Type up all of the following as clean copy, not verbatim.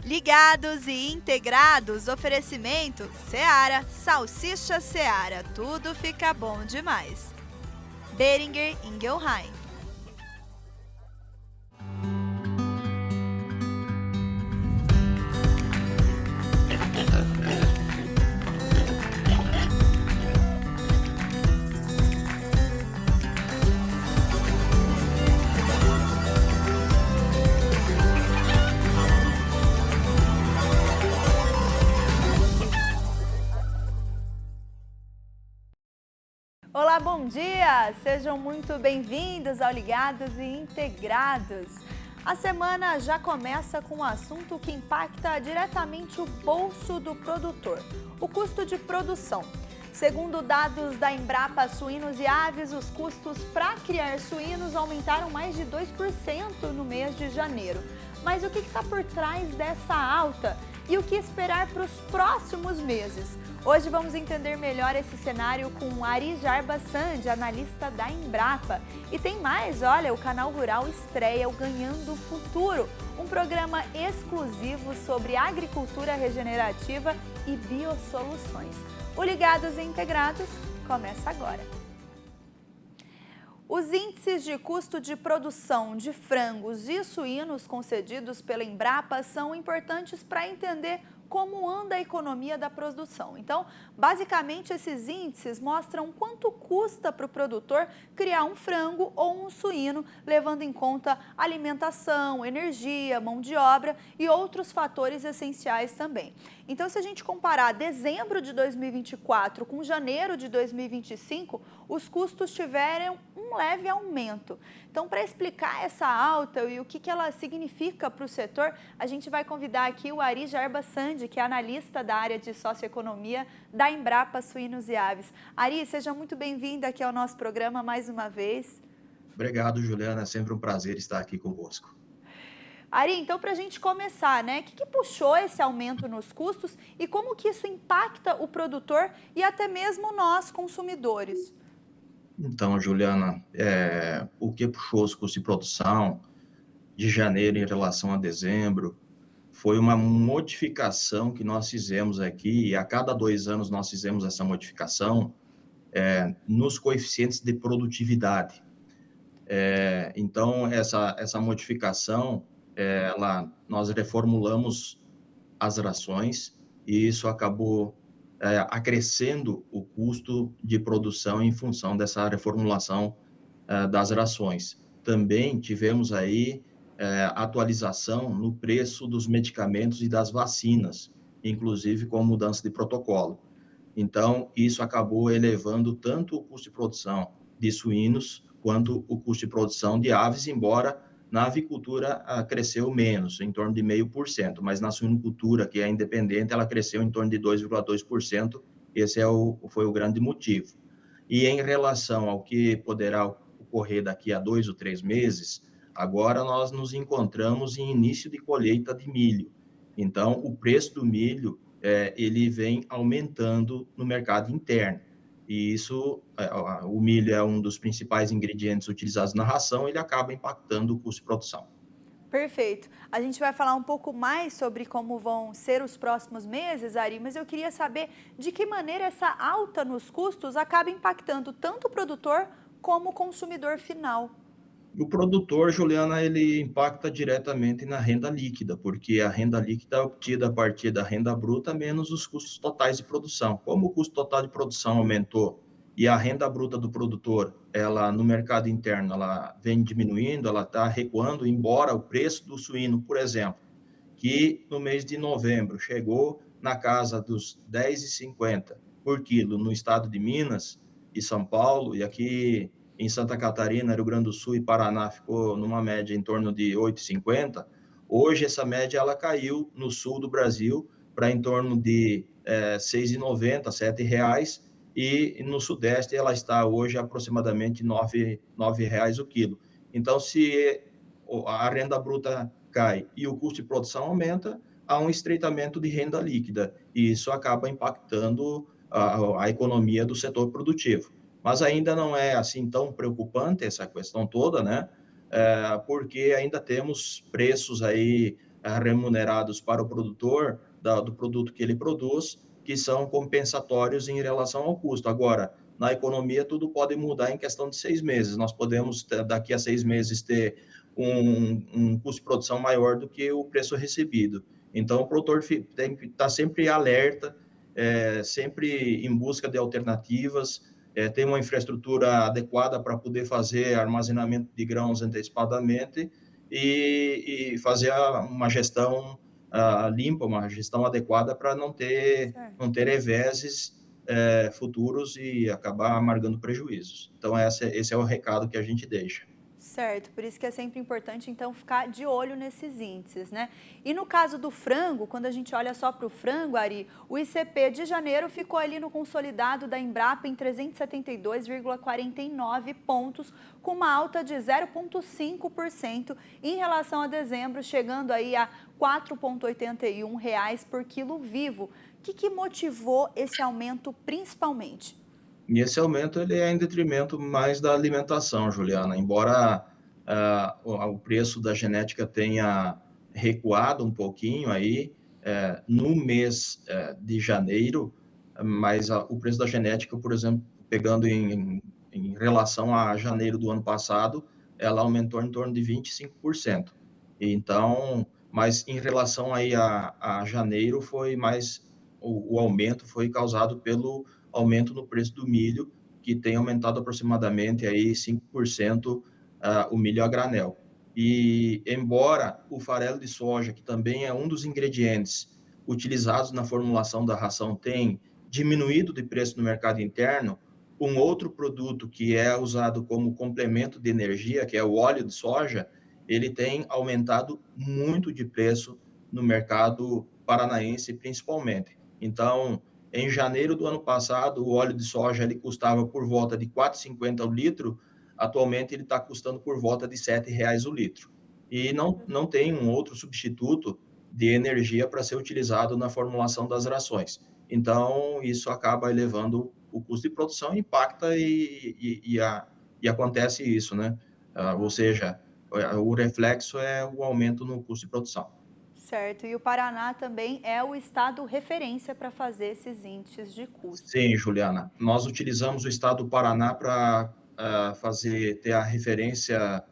Ligados e integrados, oferecimento Seara, Salsicha Seara, tudo fica bom demais. Beringer Ingelheim. Olá, bom dia! Sejam muito bem-vindos ao Ligados e Integrados. A semana já começa com um assunto que impacta diretamente o bolso do produtor, o custo de produção. Segundo dados da Embrapa Suínos e Aves, os custos para criar suínos aumentaram mais de 2% no mês de janeiro. Mas o que está por trás dessa alta? E o que esperar para os próximos meses? Hoje vamos entender melhor esse cenário com Ari Jarbas-Sandi, analista da Embrapa. E tem mais, olha, o Canal Rural estreia o Ganhando o Futuro, um programa exclusivo sobre agricultura regenerativa e biosoluções. O Ligados e Integrados começa agora. Os índices de custo de produção de frangos e suínos concedidos pela Embrapa são importantes para entender como anda a economia da produção. Então, basicamente, esses índices mostram quanto custa para o produtor criar um frango ou um suíno, levando em conta alimentação, energia, mão de obra e outros fatores essenciais também. Então, se a gente comparar dezembro de 2024 com janeiro de 2025, os custos tiveram um leve aumento. Então, para explicar essa alta e o que ela significa para o setor, a gente vai convidar aqui o Ari Jarbas-Sandi, que é analista da área de socioeconomia da Embrapa Suínos e Aves. Ari, seja muito bem-vinda aqui ao nosso programa mais uma vez. Obrigado, Juliana. É sempre um prazer estar aqui convosco. Ari, então para a gente começar, né? O que puxou esse aumento nos custos e como que isso impacta o produtor e até mesmo nós, consumidores? Então, Juliana, o que puxou os custos de produção de janeiro em relação a dezembro foi uma modificação que nós fizemos aqui, e a cada 2 anos nós fizemos essa modificação nos coeficientes de produtividade. Então, essa modificação, nós reformulamos as rações e isso acabou acrescendo o custo de produção em função dessa reformulação das rações. Também tivemos aí atualização no preço dos medicamentos e das vacinas, inclusive com mudança de protocolo. Então, isso acabou elevando tanto o custo de produção de suínos quanto o custo de produção de aves, embora na avicultura cresceu menos, em torno de 0,5%, mas na suinocultura, que é independente, ela cresceu em torno de 2,2%. Esse foi o grande motivo. E em relação ao que poderá ocorrer daqui a 2 ou 3 meses, agora nós nos encontramos em início de colheita de milho. Então, o preço do milho ele vem aumentando no mercado interno. E isso, o milho é um dos principais ingredientes utilizados na ração, ele acaba impactando o custo de produção. Perfeito. A gente vai falar um pouco mais sobre como vão ser os próximos meses, Ari, mas eu queria saber de que maneira essa alta nos custos acaba impactando tanto o produtor como o consumidor final. O produtor, Juliana, ele impacta diretamente na renda líquida, porque a renda líquida é obtida a partir da renda bruta menos os custos totais de produção. Como o custo total de produção aumentou e a renda bruta do produtor, ela no mercado interno, ela vem diminuindo, ela está recuando, embora o preço do suíno, por exemplo, que no mês de novembro chegou na casa dos R$ 10,50 por quilo no estado de Minas e São Paulo, e aqui em Santa Catarina, Rio Grande do Sul e Paraná ficou numa média em torno de 8,50. Hoje essa média ela caiu no sul do Brasil para em torno de 6,90, R$ 7,00, e no sudeste ela está hoje aproximadamente R$ 9,00 o quilo. Então, se a renda bruta cai e o custo de produção aumenta, há um estreitamento de renda líquida, e isso acaba impactando a economia do setor produtivo. Mas ainda não é assim tão preocupante essa questão toda, né? Porque ainda temos preços aí remunerados para o produtor do produto que ele produz, que são compensatórios em relação ao custo. Agora, na economia, tudo pode mudar em questão de 6 meses. Nós podemos, daqui a 6 meses, ter um custo de produção maior do que o preço recebido. Então, o produtor tem que estar sempre alerta, sempre em busca de alternativas, ter uma infraestrutura adequada para poder fazer armazenamento de grãos antecipadamente e fazer uma gestão limpa, uma gestão adequada para não ter reveses futuros e acabar amargando prejuízos. Então, esse é o recado que a gente deixa. Certo, por isso que é sempre importante, então, ficar de olho nesses índices, né? E no caso do frango, quando a gente olha só para o frango, Ari, o ICP de janeiro ficou ali no consolidado da Embrapa em 372,49 pontos, com uma alta de 0,5% em relação a dezembro, chegando aí a R$ 4,81 por quilo vivo. O que motivou esse aumento principalmente? E esse aumento ele é em detrimento mais da alimentação, Juliana. Embora o preço da genética tenha recuado um pouquinho aí no mês de janeiro, mas o preço da genética, por exemplo, pegando em relação a janeiro do ano passado, ela aumentou em torno de 25%. Então, mas em relação aí a janeiro, foi mais o aumento foi causado pelo aumento no preço do milho, que tem aumentado aproximadamente aí 5% o milho a granel. E embora o farelo de soja, que também é um dos ingredientes utilizados na formulação da ração, tenha diminuído de preço no mercado interno, um outro produto que é usado como complemento de energia, que é o óleo de soja, ele tem aumentado muito de preço no mercado paranaense, principalmente. Então, em janeiro do ano passado, o óleo de soja ele custava por volta de R$ 4,50 o litro, atualmente ele está custando por volta de R$ 7,00 o litro. E não tem um outro substituto de energia para ser utilizado na formulação das rações. Então, isso acaba elevando o custo de produção, impacta e acontece isso, né? Ou seja, o reflexo é o aumento no custo de produção. Certo, e o Paraná também é o estado referência para fazer esses índices de custo. Sim, Juliana. Nós utilizamos o estado do Paraná para ter a referência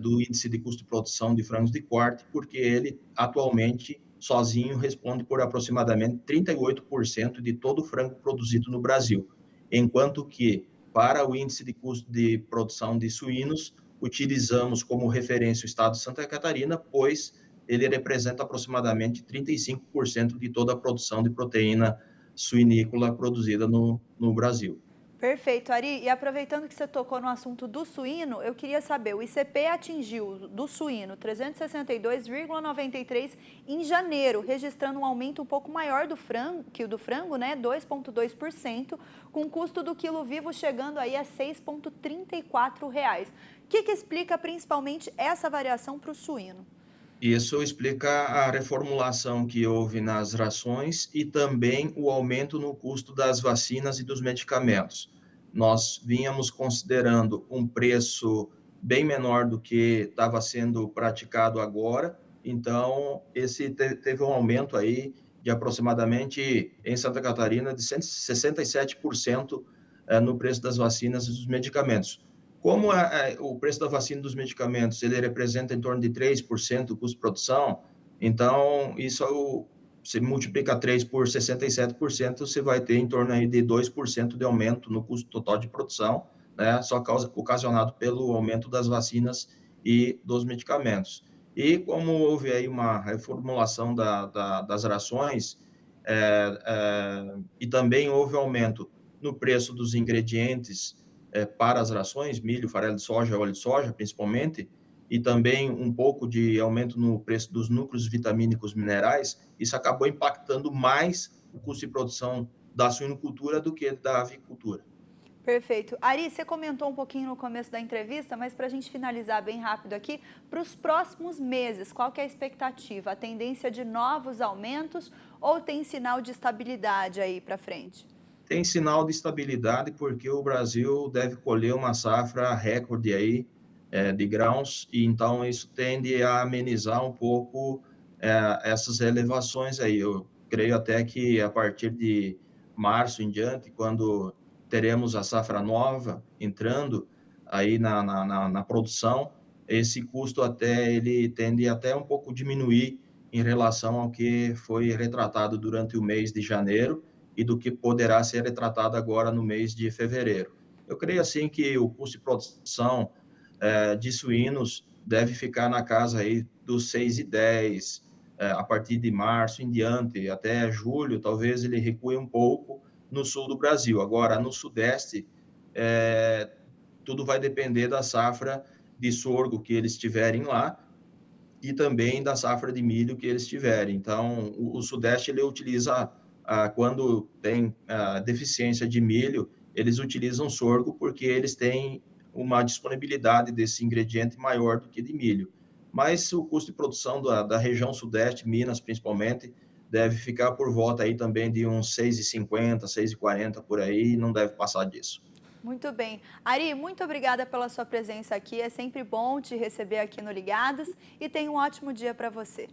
do índice de custo de produção de frangos de corte, porque ele atualmente sozinho responde por aproximadamente 38% de todo o frango produzido no Brasil, enquanto que para o índice de custo de produção de suínos utilizamos como referência o estado de Santa Catarina, pois ele representa aproximadamente 35% de toda a produção de proteína suinícola produzida no Brasil. Perfeito, Ari. E aproveitando que você tocou no assunto do suíno, eu queria saber, o ICP atingiu do suíno 362,93 em janeiro, registrando um aumento um pouco maior do frango, que o do frango, né, 2,2%, com o custo do quilo vivo chegando aí a R$ 6,34. O que explica principalmente essa variação para o suíno? Isso explica a reformulação que houve nas rações e também o aumento no custo das vacinas e dos medicamentos. Nós vínhamos considerando um preço bem menor do que estava sendo praticado agora, então esse teve um aumento aí de aproximadamente, em Santa Catarina, de 67% no preço das vacinas e dos medicamentos. Como o preço da vacina e dos medicamentos ele representa em torno de 3% do custo de produção, então isso se multiplica 3 por 67%, você vai ter em torno aí de 2% de aumento no custo total de produção, né, só ocasionado pelo aumento das vacinas e dos medicamentos. E como houve aí uma reformulação das rações, e também houve aumento no preço dos ingredientes para as rações, milho, farelo de soja, óleo de soja, principalmente, e também um pouco de aumento no preço dos núcleos vitamínicos minerais, isso acabou impactando mais o custo de produção da suinocultura do que da avicultura. Perfeito. Ari, você comentou um pouquinho no começo da entrevista, mas para a gente finalizar bem rápido aqui, para os próximos meses, qual que é a expectativa? A tendência de novos aumentos ou tem sinal de estabilidade aí para frente? Tem sinal de estabilidade porque o Brasil deve colher uma safra recorde aí de grãos e então isso tende a amenizar um pouco essas elevações aí. Eu creio até que a partir de março em diante, quando teremos a safra nova entrando aí na produção, esse custo até ele tende até um pouco diminuir em relação ao que foi retratado durante o mês de janeiro e do que poderá ser retratado agora no mês de fevereiro. Eu creio assim que o custo de produção de suínos deve ficar na casa aí dos 6,10 a partir de março em diante, até julho, talvez ele recue um pouco no sul do Brasil. Agora, no sudeste, tudo vai depender da safra de sorgo que eles tiverem lá e também da safra de milho que eles tiverem. Então, o sudeste, ele utiliza, quando tem deficiência de milho, eles utilizam sorgo porque eles têm uma disponibilidade desse ingrediente maior do que de milho. Mas o custo de produção da região sudeste, Minas principalmente, deve ficar por volta aí também de uns 6,50, 6,40 por aí, não deve passar disso. Muito bem. Ari, muito obrigada pela sua presença aqui. É sempre bom te receber aqui no Ligados e tenha um ótimo dia para você.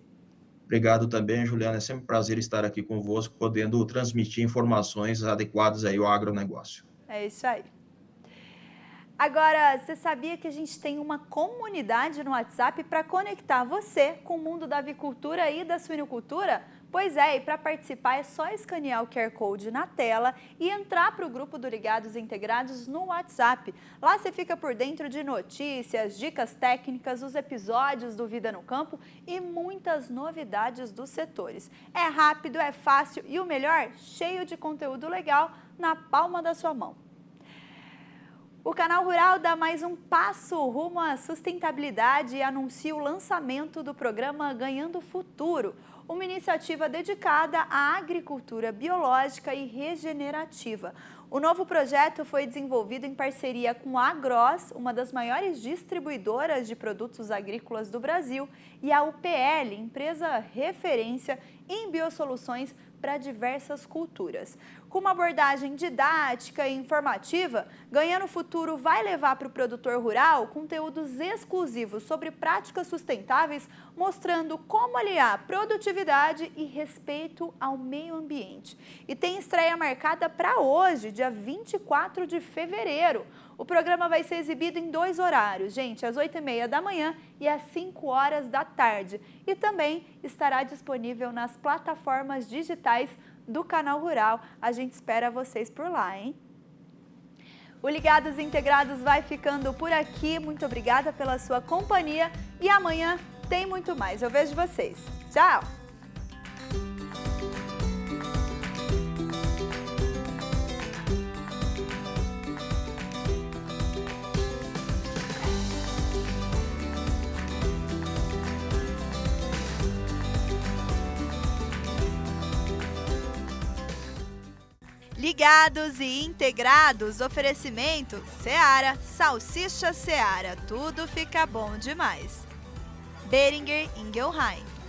Obrigado também, Juliana. É sempre um prazer estar aqui convosco, podendo transmitir informações adequadas aí ao agronegócio. É isso aí. Agora, você sabia que a gente tem uma comunidade no WhatsApp para conectar você com o mundo da avicultura e da suinocultura? Pois é, e para participar é só escanear o QR Code na tela e entrar para o grupo do Ligados Integrados no WhatsApp. Lá você fica por dentro de notícias, dicas técnicas, os episódios do Vida no Campo e muitas novidades dos setores. É rápido, é fácil e o melhor, cheio de conteúdo legal na palma da sua mão. O Canal Rural dá mais um passo rumo à sustentabilidade e anuncia o lançamento do programa Ganhando Futuro, uma iniciativa dedicada à agricultura biológica e regenerativa. O novo projeto foi desenvolvido em parceria com a Agross, uma das maiores distribuidoras de produtos agrícolas do Brasil, e a UPL, empresa referência em biosoluções para diversas culturas. Com uma abordagem didática e informativa, Ganhando Futuro vai levar para o produtor rural conteúdos exclusivos sobre práticas sustentáveis, mostrando como aliar produtividade e respeito ao meio ambiente. E tem estreia marcada para hoje, dia 24 de fevereiro. O programa vai ser exibido em 2 horários, gente, às 8h30 da manhã e às 5 horas da tarde. E também estará disponível nas plataformas digitais do Canal Rural. A gente espera vocês por lá, hein? O Ligados Integrados vai ficando por aqui. Muito obrigada pela sua companhia e amanhã tem muito mais. Eu vejo vocês. Tchau! Ligados e integrados, oferecimento Seara, Salsicha Seara, tudo fica bom demais. Boehringer Ingelheim.